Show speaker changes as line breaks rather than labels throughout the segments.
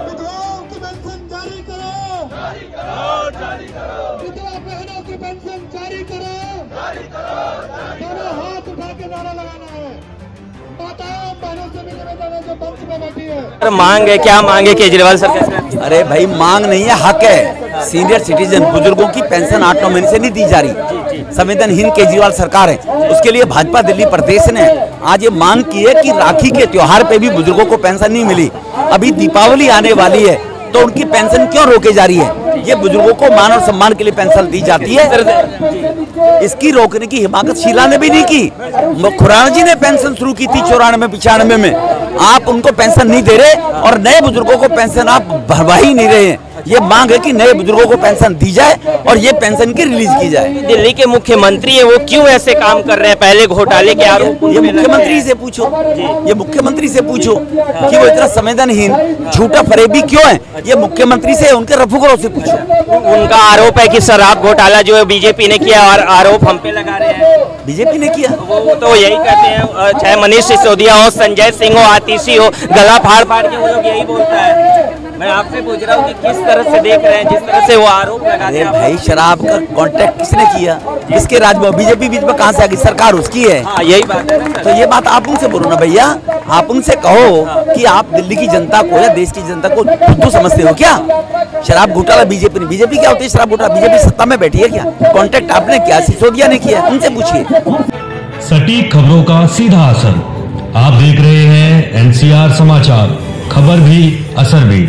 विधवाओं की पेंशन जारी करो, विधवा बहनों की पेंशन जारी करो, दोनों हाथ उठा के नारा लगाना है। माताओं बहनों से मिलने जो मंच में बैठी है।
मांग है, क्या मांग है केजरीवाल सरकार?
अरे भाई मांग नहीं है, हक है। सीनियर सिटीजन बुजुर्गों की पेंशन 8-9 महीने से नहीं दी जा रही। संवेदनहीन केजरीवाल सरकार है, उसके लिए भाजपा दिल्ली प्रदेश ने आज ये मांग की है कि राखी के त्योहार पे भी बुजुर्गों को पेंशन नहीं मिली। अभी दीपावली आने वाली है तो उनकी पेंशन क्यों रोके जा रही है? ये बुजुर्गों को मान और सम्मान के लिए पेंशन दी जाती है, इसकी रोकने की हिमाकत शीला ने भी नहीं की। खुराना जी ने पेंशन शुरू की थी 94-95 में। आप उनको पेंशन नहीं दे रहे और नए बुजुर्गों को पेंशन आप भरवा ही नहीं रहे हैं। ये मांग है कि नए बुजुर्गों को पेंशन दी जाए और ये पेंशन की रिलीज की जाए।
दिल्ली के मुख्यमंत्री है, वो क्यों ऐसे काम कर रहे हैं? पहले घोटाले के आरोप
ये मुख्यमंत्री से पूछो, ये मुख्यमंत्री से पूछो कि वो इतना संवेदनहीन झूठा फरेबी क्यों है। ये मुख्यमंत्री से, उनके रफूगरों से पूछो।
उनका आरोप है कि शराब घोटाला जो है बीजेपी ने किया और आरोप हम पे लगा रहे हैं।
बीजेपी ने किया,
वो तो यही कहते हैं, चाहे मनीष सिसोदिया हो, संजय सिंह हो, आतिशी हो, गला फाड़ फाड़ के वो लोग यही बोलता है। मैं आपसे पूछ रहा हूँ कि किस तरह से देख रहे हैं, जिस तरह से वो आरोप लगाते हैं?
भाई शराब का कॉन्ट्रैक्ट किसने किया? किसके राज में? बीजेपी बीच में कहाँ से आ गई? सरकार उसकी है।
हाँ, यही बात है ना।
तो ये बात आप उनसे बोलो ना भैया, आप उनसे कहो कि आप दिल्ली की जनता को या देश की जनता को बुद्धू समझते हो क्या? शराब घोटाला बीजेपी ने, बीजेपी क्या होती है शराब घोटाला? बीजेपी सत्ता में बैठी है क्या? कॉन्ट्रैक्ट आपने किया, सिसोदिया ने किया, उनसे पूछिए।
सटीक खबरों का सीधा असर। आप देख रहे हैं एनसीआर समाचार, खबर भी असर भी।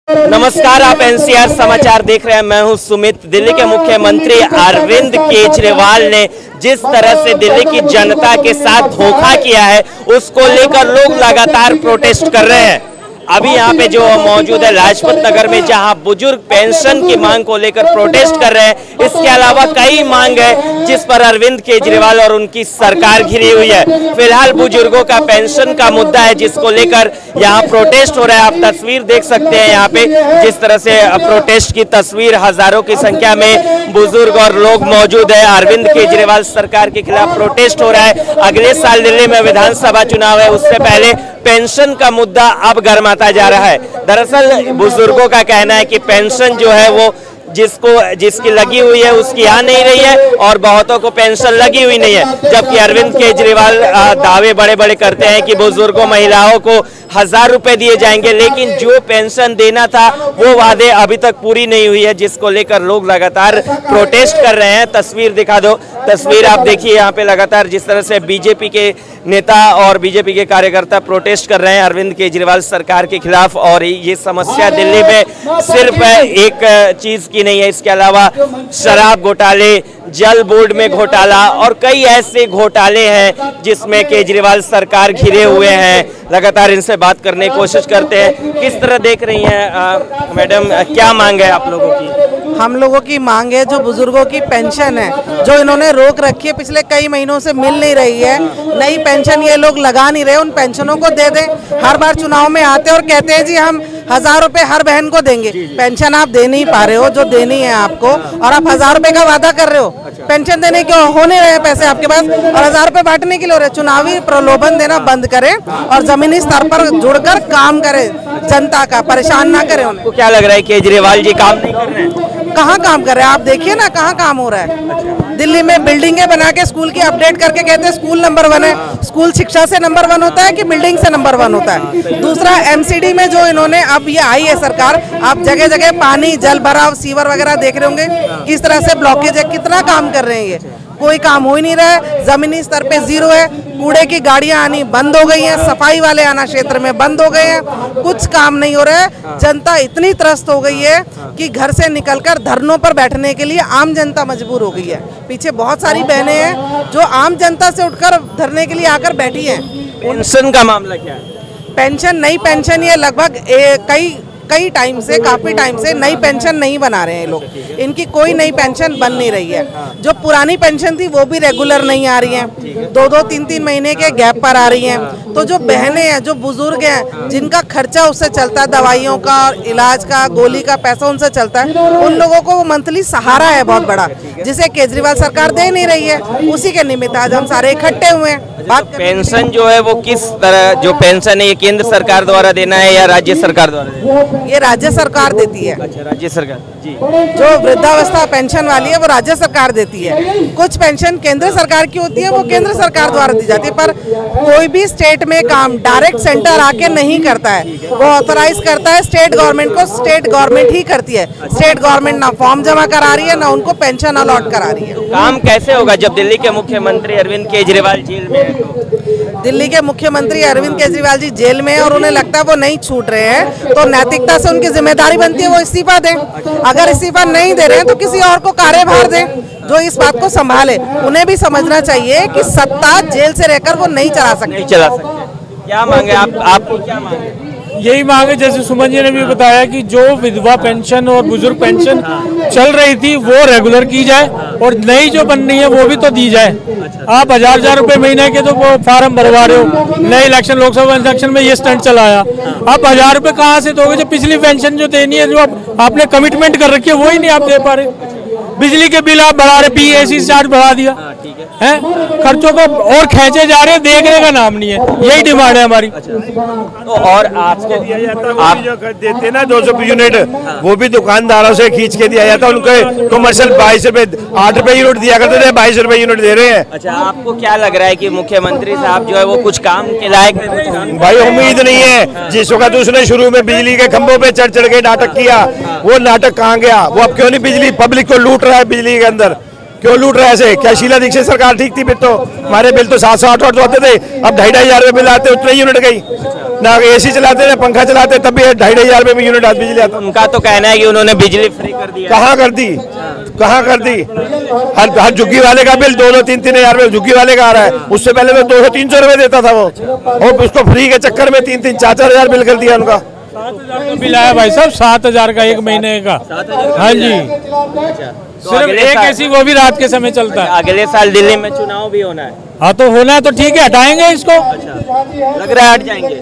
नमस्कार, आप एनसीआर समाचार देख रहे हैं, मैं हूं सुमित। दिल्ली के मुख्यमंत्री अरविंद केजरीवाल ने जिस तरह से दिल्ली की जनता के साथ धोखा किया है, उसको लेकर लोग लगातार प्रोटेस्ट कर रहे हैं। अभी यहाँ पे जो मौजूद है लाजपत नगर में, जहाँ बुजुर्ग पेंशन की मांग को लेकर प्रोटेस्ट कर रहे हैं। इसके अलावा कई मांग है जिस पर अरविंद केजरीवाल और उनकी सरकार घिरी हुई है। फिलहाल बुजुर्गों का पेंशन का मुद्दा है जिसको लेकर यहाँ प्रोटेस्ट हो रहा है। आप तस्वीर देख सकते हैं यहाँ पे, जिस तरह से प्रोटेस्ट की तस्वीर, हजारों की संख्या में बुजुर्ग और लोग मौजूद है। अरविंद केजरीवाल सरकार के खिलाफ प्रोटेस्ट हो रहा है। अगले साल दिल्ली में विधानसभा चुनाव है, उससे पहले पेंशन का मुद्दा अब गर्माता जा रहा है। दरअसल बुजुर्गों का कहना है कि पेंशन जो है वो जिसकी लगी हुई है उसकी आ नहीं रही है और बहुतों को पेंशन लगी हुई नहीं है। जबकि अरविंद केजरीवाल दावे बड़े बड़े करते हैं कि बुजुर्गों, महिलाओं को 1000 रुपए दिए जाएंगे, लेकिन जो पेंशन देना था वो वादे अभी तक पूरी नहीं हुई है, जिसको लेकर लोग लगातार प्रोटेस्ट कर रहे हैं। तस्वीर दिखा दो, तस्वीर आप देखिए यहाँ पे लगातार जिस तरह से बीजेपी के नेता और बीजेपी के कार्यकर्ता प्रोटेस्ट कर रहे हैं अरविंद केजरीवाल सरकार के खिलाफ। और ये समस्या दिल्ली में सिर्फ एक चीज की नहीं है, इसके अलावा शराब घोटाले, जल बोर्ड में घोटाला और कई ऐसे घोटाले हैं जिसमें केजरीवाल सरकार घिरे हुए हैं। लगातार इनसे बात करने की कोशिश करते हैं। किस तरह देख रही हैं मैडम, क्या मांग है आप लोगों की?
हम लोगों की मांग है जो बुजुर्गों की पेंशन है, जो इन्होंने रोक रखी है, पिछले कई महीनों से मिल नहीं रही है, नई पेंशन ये लोग लगा नहीं रहे, उन पेंशनों को दे दें। हर बार चुनाव में आते हैं और कहते हैं जी हम 1000 रुपए हर बहन को देंगे। पेंशन आप दे नहीं पा रहे हो जो देनी है आपको, और आप 1000 रुपए का वादा कर रहे हो। पेंशन देने के हो नहीं रहे पैसे आपके पास, और 1000 रुपए बांटने के लिए हो रहे। चुनावी प्रलोभन देना बंद करें और जमीनी स्तर पर जुड़कर काम करें, जनता का परेशान ना करें उनको।
क्या लग रहा है केजरीवाल जी काम नहीं कर रहे हैं?
कहाँ काम कर रहे हैं आप देखिए ना, कहाँ काम हो रहा है। दिल्ली में बिल्डिंगें बना के स्कूल की अपडेट करके कहते हैं स्कूल नंबर 1 है। स्कूल शिक्षा से नंबर 1 होता है कि बिल्डिंग से नंबर 1 होता है? दूसरा, एमसीडी में जो इन्होंने, अब ये आई है सरकार, आप जगह जगह पानी, जल भराव, सीवर वगैरह देख रहे होंगे किस तरह से ब्लॉकेज है। कितना काम कर रहे हैं ये? कोई काम हो ही नहीं रहा है। जमीनी स्तर पे जीरो है। कूड़े की गाड़ियां आनी बंद हो गई हैं, सफाई वाले आना क्षेत्र में बंद हो गए हैं, कुछ काम नहीं हो रहा है। जनता इतनी त्रस्त हो गई है कि घर से निकलकर धरनों पर बैठने के लिए आम जनता मजबूर हो गई है। पीछे बहुत सारी बहनें हैं जो आम जनता से उठकर धरने के लिए आकर बैठी हैं।
पेंशन का मामला क्या है?
पेंशन, नई पेंशन ये लगभग कई टाइम से, काफी टाइम से नई पेंशन नहीं बना रहे हैं लोग। इनकी कोई नई पेंशन बन नहीं रही है। जो पुरानी पेंशन थी वो भी रेगुलर नहीं आ रही है, 2-2, 3-3 महीने के गैप पर आ रही हैं। तो जो बहनें हैं, जो बुजुर्ग हैं, जिनका खर्चा उससे चलता है, दवाइयों का, इलाज का, गोली का पैसा उनसे चलता है, उन लोगों को वो मंथली सहारा है बहुत बड़ा, जिसे केजरीवाल सरकार दे नहीं रही है। उसी के निमित्त आज हम सारे इकट्ठे हुए हैं।
पेंशन जो है वो किस तरह, जो पेंशन है ये केंद्र सरकार द्वारा देना है या राज्य सरकार द्वारा देना है?
ये राज्य सरकार देती है।
अच्छा, राज्य सरकार जी।
जो वृद्धावस्था पेंशन वाली है वो राज्य सरकार देती है। कुछ पेंशन केंद्र सरकार की होती है, वो केंद्र सरकार द्वारा दी जाती है। पर कोई भी स्टेट में काम डायरेक्ट सेंटर आके नहीं करता है, वो ऑथराइज करता है स्टेट गवर्नमेंट को, स्टेट गवर्नमेंट ही करती है। स्टेट गवर्नमेंट ना फॉर्म जमा करा रही है, ना उनको पेंशन अलॉट करा रही है।
काम कैसे होगा जब दिल्ली के मुख्यमंत्री अरविंद केजरीवाल जेल में है?
दिल्ली के मुख्यमंत्री अरविंद केजरीवाल जी जेल में है और उन्हें लगता है वो नहीं छूट रहे हैं, तो नैतिकता से उनकी जिम्मेदारी बनती है वो इस्तीफा दें। अगर इस्तीफा नहीं दे रहे हैं तो किसी और को कार्यभार दें जो इस बात को संभाले। उन्हें भी समझना चाहिए कि सत्ता जेल से रहकर वो नहीं चला सकते।
क्या मांगे आपको क्या मांगे?
यही मांगे, जैसे सुमन जी ने भी बताया कि जो विधवा पेंशन और बुजुर्ग पेंशन चल रही थी वो रेगुलर की जाए और नई जो बन रही है वो भी तो दी जाए। आप हजार रुपए महीने के तो वो फार्म भरवा रहे हो, नए इलेक्शन, लोकसभा इलेक्शन में ये स्टंट चलाया। आप 1000 रुपए कहाँ से दोगे? जो पिछली पेंशन जो देनी है, जो आपने कमिटमेंट कर रखी है, वो ही नहीं आप दे पा रहे। बिजली के बिल आप बढ़ा रहे, PAC चार्ज बढ़ा दिया है, खर्चों को और खींचे जा रहे हैं, देखने का नाम नहीं है। यही डिमांड है हमारी।
तो और आपको
दिया जाता है, आप जो देते ना 200 यूनिट, वो भी दुकानदारों से खींच के दिया जाता है। उनको कमर्शियल 22 रुपए 8 रुपए यूनिट दिया करते थे, 22 रुपए यूनिट दे रहे हैं।
अच्छा, आपको क्या लग रहा है कि मुख्यमंत्री साहब जो है वो कुछ काम के लायक है?
भाई उम्मीद नहीं है। जिस वक्त उसने शुरू में बिजली के खंभों पे चढ़ के नाटक किया, वो नाटक कहाँ गया? वो अब क्यों नहीं बिजली पब्लिक को लूट रहा है? बिजली के अंदर क्यों लूट रहा है ऐसे? क्या शीला दीक्षित सरकार ठीक थी? फिर तो हमारे बिल तो 700-800 आते थे, अब 2,500 रुपए बिल आते, उतने यूनिट गई ना। AC चलाते ना पंखा चलाते तब भी 2,500 रुपए में यूनिट बिजली आता।
उनका तो कहना है कि उन्होंने बिजली फ्री कर दी।
कहाँ कर दी? कहाँ कर दी? हर झुग्गी वाले का बिल 2-3 हजार रुपए झुग्गी वाले का आ रहा है। उससे पहले तो 200-300 रुपए देता था वो, और उसको फ्री के चक्कर में 3-4 हजार बिल कर दिया उनका।
7,000 का बिल आया भाई साहब, 7,000 का एक महीने का। हाँ जी, सिर्फ एक AC वो भी रात के समय चलता है।
अगले साल दिल्ली में चुनाव भी होना है।
हाँ तो होना है तो ठीक है, हटाएंगे इसको।
लग रहा है हट जाएंगे?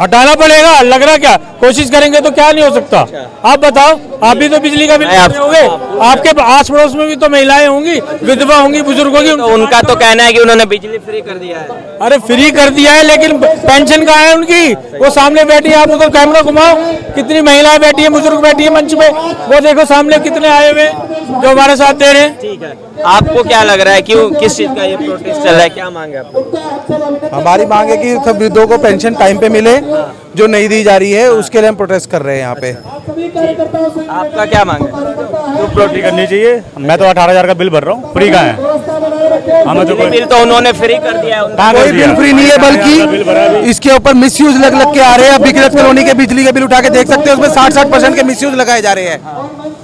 हटाना पड़ेगा। लग रहा क्या? कोशिश करेंगे तो क्या नहीं हो सकता। आप बताओ, आप भी तो बिजली का बिल होंगे, आपके आस पड़ोस में भी तो महिलाएं होंगी, विधवा होंगी, बुजुर्ग होंगी।
तो उनका तो कहना है कि उन्होंने बिजली फ्री कर दिया है।
अरे फ्री कर दिया है, लेकिन पेंशन कहाँ है उनकी? वो सामने बैठी है, आप उधर कैमरा घुमाओ, कितनी महिलाएं बैठी है, बुजुर्ग बैठी है मंच पे, वो देखो सामने कितने आए हुए जो हमारे साथ दे रहे हैं।
ठीक है, आपको क्या लग रहा है, क्यों, किस चीज का ये प्रोटेस्ट चल रहा है? क्या मांग है आपको?
हमारी मांग है कि सब वृद्धों को पेंशन टाइम पे मिले, जो नहीं दी जा रही है, उसके लिए हम प्रोटेस्ट कर रहे हैं यहाँ पे।
आपका क्या मांग है?
तो प्रोटी करनी चाहिए। मैं तो 18,000 का बिल भर रहा हूँ, फ्री का है। हमें तो
बिल तो उन्होंने फ्री कर दिया है।
कोई बिल फ्री नहीं है, बल्कि इसके ऊपर मिसयूज लग के आ रहे हैं। अब विकृत कॉलोनी के बिजली के बिल उठा के देख सकते हैं, उसमें 60% के मिसयूज लगाए जा रहे हैं।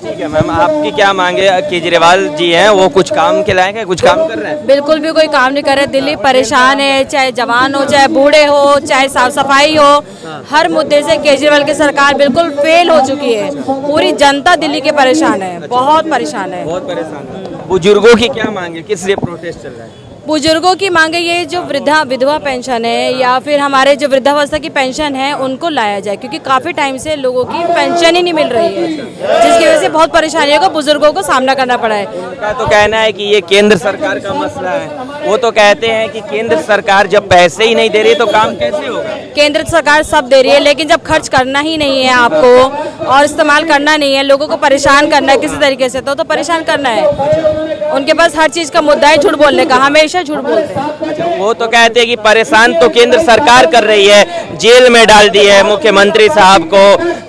ठीक है मैम, आपकी क्या मांगे? केजरीवाल जी हैं, वो कुछ काम के लायक है? कुछ काम कर रहे हैं?
बिल्कुल भी कोई काम नहीं कर रहे। दिल्ली परेशान है, चाहे जवान हो, चाहे बूढ़े हो, चाहे साफ सफाई हो, हर मुद्दे से केजरीवाल की सरकार बिल्कुल फेल हो चुकी है। पूरी जनता दिल्ली के परेशान है, बहुत परेशान है।
बहुत परेशान है। बुजुर्गों की क्या मांगे, किस लिए प्रोटेस्ट चल रहा है?
बुजुर्गों की मांगे ये जो विधवा पेंशन है या फिर हमारे जो वृद्धावस्था की पेंशन है उनको लाया जाए, क्योंकि काफ़ी टाइम से लोगों की पेंशन ही नहीं मिल रही है, जिसकी वजह से बहुत परेशानियों का बुजुर्गों को सामना करना पड़ा है।
उनका तो कहना है कि ये केंद्र सरकार का मसला है। वो तो कहते हैं कि केंद्र सरकार जब पैसे ही नहीं दे रही तो काम कैसे होगा?
केंद्र सरकार सब दे रही है, लेकिन जब खर्च करना ही नहीं है आपको और इस्तेमाल करना नहीं है, लोगों को परेशान करना है किसी तरीके से, तो परेशान करना है। उनके पास हर चीज का मुद्दा है झूठ बोलने का, हमेशा झूठ बोलते हैं।
वो तो कहते हैं कि परेशान तो केंद्र सरकार कर रही है, जेल में डाल दी है मुख्यमंत्री साहब को,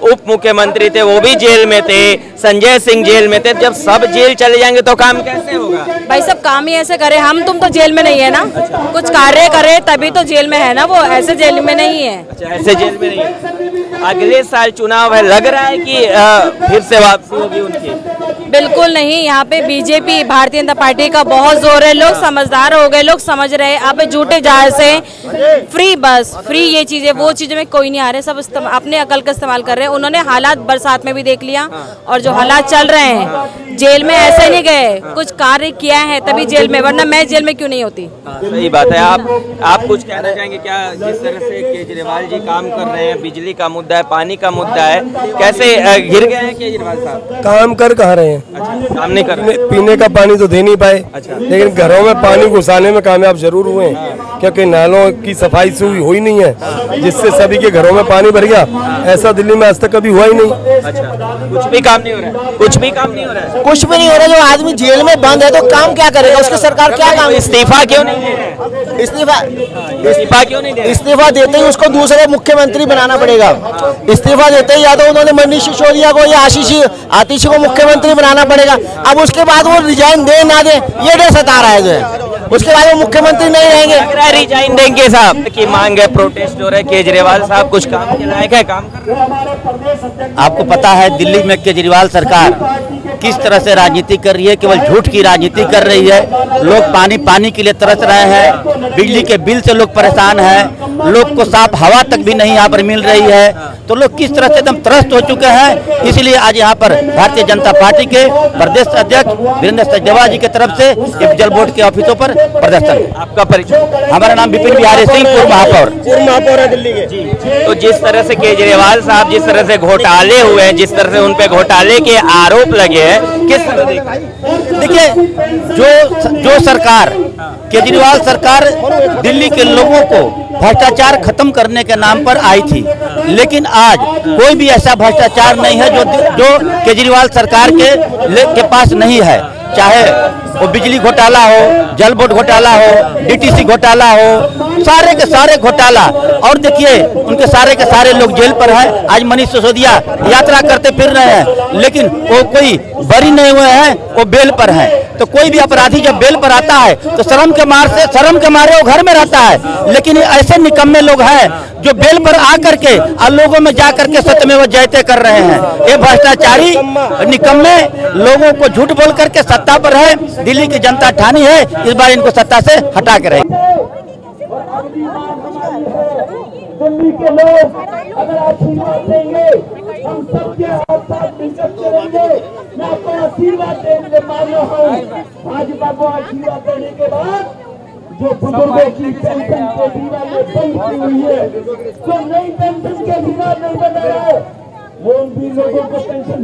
उप मुख्यमंत्री थे वो भी जेल में थे, संजय सिंह जेल में थे। जब सब जेल चले जाएंगे तो काम कैसे होगा?
भाई सब काम ही ऐसे करे, हम तुम तो जेल में नहीं है ना, कुछ कार्य करे तभी तो जेल में है ना, वो ऐसे जेल में नहीं है।
अच्छा, ऐसे जेल में नहीं है। अगले साल चुनाव है, लग रहा है कि फिर से वापसी होगी उनकी?
बिल्कुल नहीं, यहाँ पे बीजेपी भारतीय जनता पार्टी का बहुत जोर है। लोग समझदार हो गए, लोग समझ रहे हैं। अब झूठे जहाज से फ्री बस फ्री ये चीजें, वो चीजें में कोई नहीं आ रहे, सब अपने अकल का इस्तेमाल कर रहे हैं। उन्होंने हालात बरसात में भी देख लिया और जो हालात चल रहे हैं जेल में ऐसे नहीं गए, कुछ कार्य किया है तभी जेल में, वरना मैं जेल में क्यों नहीं होती।
सही बात है। आप कुछ कहना चाहेंगे क्या? जिस तरह से केजरीवाल जी काम कर रहे हैं, बिजली का मुद्दा है, पानी का मुद्दा है, कैसे गिर गए हैं केजरीवाल साहब?
काम कर कहाँ रहे हैं?
अच्छा, काम नहीं कर रहे।
पीने का पानी तो दे नहीं पाए। अच्छा। लेकिन घरों में पानी घुसाने में कामयाब जरूर हुए हैं, क्योंकि नालों की सफाई हुई नहीं है, जिससे सभी के घरों में पानी भर गया। ऐसा दिल्ली में आज तक कभी हुआ ही नहीं।
अच्छा, कुछ भी काम नहीं हो रहा है? कुछ भी काम नहीं हो रहा है?
कुछ भी नहीं हो रहा। जो आदमी जेल में बंद है तो काम क्या करेगा? उसकी सरकार क्या काम?
इस्तीफा क्यों नहीं दे रहे? इस्तीफा क्यों नहीं दे रहे?
इस्तीफा देते ही उसको दूसरे मुख्यमंत्री बनाना पड़ेगा। इस्तीफा देते ही या तो उन्होंने मनीष सिसोदिया को या आतिशी को मुख्यमंत्री बनाना पड़ेगा। अब उसके बाद वो रिजाइन दे ना दे, ये डर सता रहा है जो है। उसके बाद वो मुख्यमंत्री नहीं रहेंगे।
रिजाइन देंगे साहब की मांग है, प्रोटेस्ट हो रहा है। केजरीवाल साहब कुछ काम के लायक है, काम कर रहे हैं?
आपको पता है दिल्ली में केजरीवाल सरकार किस तरह से राजनीति कर रही है, केवल झूठ की राजनीति कर रही है। लोग पानी के लिए तरस रहे हैं, बिजली के बिल से लोग परेशान हैं, लोग को साफ हवा तक भी नहीं यहाँ पर मिल रही है। तो लोग किस तरह से एकदम त्रस्त हो चुके हैं। इसलिए आज यहाँ पर भारतीय जनता पार्टी के प्रदेश अध्यक्ष वीरेंद्र सचदेवा जी की तरफ से जल बोर्ड के ऑफिसों पर प्रदर्शन।
आपका परिचय?
हमारा नाम विपिन बिहारी सिंह, पूर्व महापौर
है दिल्ली के। तो जिस तरह से केजरीवाल साहब जिस तरह से घोटाले हुए हैं, जिस तरह से उन पे घोटाले के आरोप लगे हैं, किस तरह
देखिए जो सरकार केजरीवाल सरकार दिल्ली के लोगों को भ्रष्टाचार खत्म करने के नाम पर आई थी, लेकिन आज कोई भी ऐसा भ्रष्टाचार नहीं है जो केजरीवाल सरकार के पास नहीं है। चाहे वो बिजली घोटाला हो, जल बोर्ड घोटाला हो, डीटीसी घोटाला हो, सारे के सारे घोटाला। और देखिए उनके सारे के सारे लोग जेल पर हैं। आज मनीष सिसोदिया यात्रा करते फिर रहे हैं, लेकिन वो कोई बरी नहीं हुए हैं, वो बेल पर हैं। तो कोई भी अपराधी जब बेल पर आता है तो शर्म के मारे वो घर में रहता है। लेकिन ऐसे निकम्मे लोग हैं जो बेल पर आकर के लोगों में जाकर के सत्यमेव जयते कर रहे हैं। ये भ्रष्टाचारी निकम्मे लोगों को झूठ बोल करके सत्ता पर है। दिल्ली की जनता ठानी है, इस बार इनको सत्ता से हटा के रहेगी।
दिल्ली के लोग अगर आशीर्वाद देंगे, हम सबके साथ मिलकर चलेंगे। मैं आपको आशीर्वाद देने मान रहा हूँ। भाजपा को आशीर्वाद देने के बाद जो बुजुर्गों की पेंशन केजरीवाल ने बंद की हुई है, जो नई पेंशन केजरीवाल नहीं बना है, वो भी लोगों को पेंशन